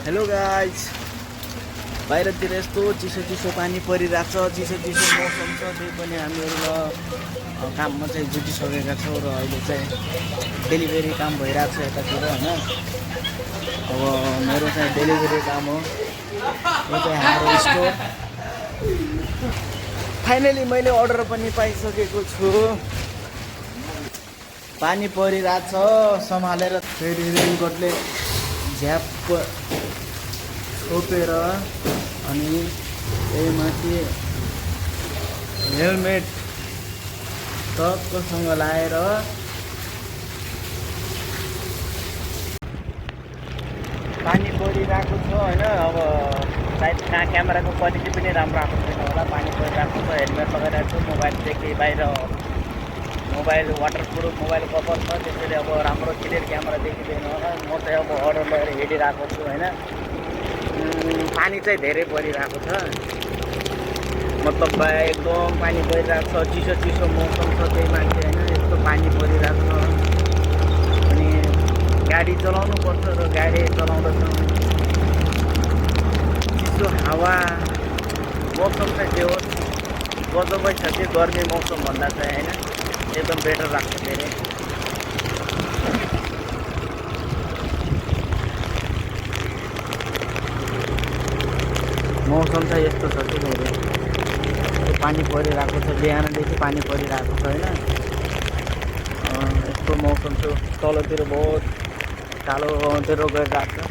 Hello guys, बाहिरतिर यस्तो चिसो चिसो पानी परिरहेको छ, चिसो चिसो मौसम छ। त्यही पनि हामीहरू काममा चाहिँ जुटिसकेका छौँ र अहिले चाहिँ डेलिभरी काम भइरहेको छ यतातिर होइन। अब मेरो चाहिँ डेलिभरी काम हो, यो चाहिँ हाम्रो स्टोर। फाइनली मैले अर्डर पनि पाइसकेको छु। पानी परिरहेको छ, सम्हालेर फेरि रेनकोटले झ्याप छोपेर अनि यही माथि हेलमेट टक्कसँग लाएर पानी परिरहेको छ होइन। अब सायद कहाँ क्यामेराको क्वालिटी पनि राम्रो आएको छैन होला, पानी परिरहेको छ। हेलमेट लगाइरहेको छु, मोबाइलदेखि बाहिर मोबाइल वाटरप्रुफ मोबाइल कभर छ, त्यसैले अब राम्रो क्लियर क्यामेरा देखिँदैन होला। म चाहिँ अब अर्डर लिएर हिँडिरहेको छु होइन। पानी चाहिँ धेरै परिरहेको छ, मतलब एकदम पानी परिरहेको छ, चिसो चिसो मौसम छ त्यही माथि होइन। यस्तो पानी परिरहेको छ अनि गाडी चलाउनु पर्छ र गाडी चलाउँदैछ। चिसो हावा मौसम चाहिँ त्यो गजबै छ, त्यो गर्मी मौसम भन्दा चाहिँ होइन, एकदम बेटर लाग्छ धेरै। मौसम चाहिँ यस्तो छ कि धेरै पानी परिरहेको छ, बिहानदेखि पानी परिरहेको छ होइन। यस्तो मौसम छ, तलतिर बहुत कालो अँध्यारो गरिरहेको छ।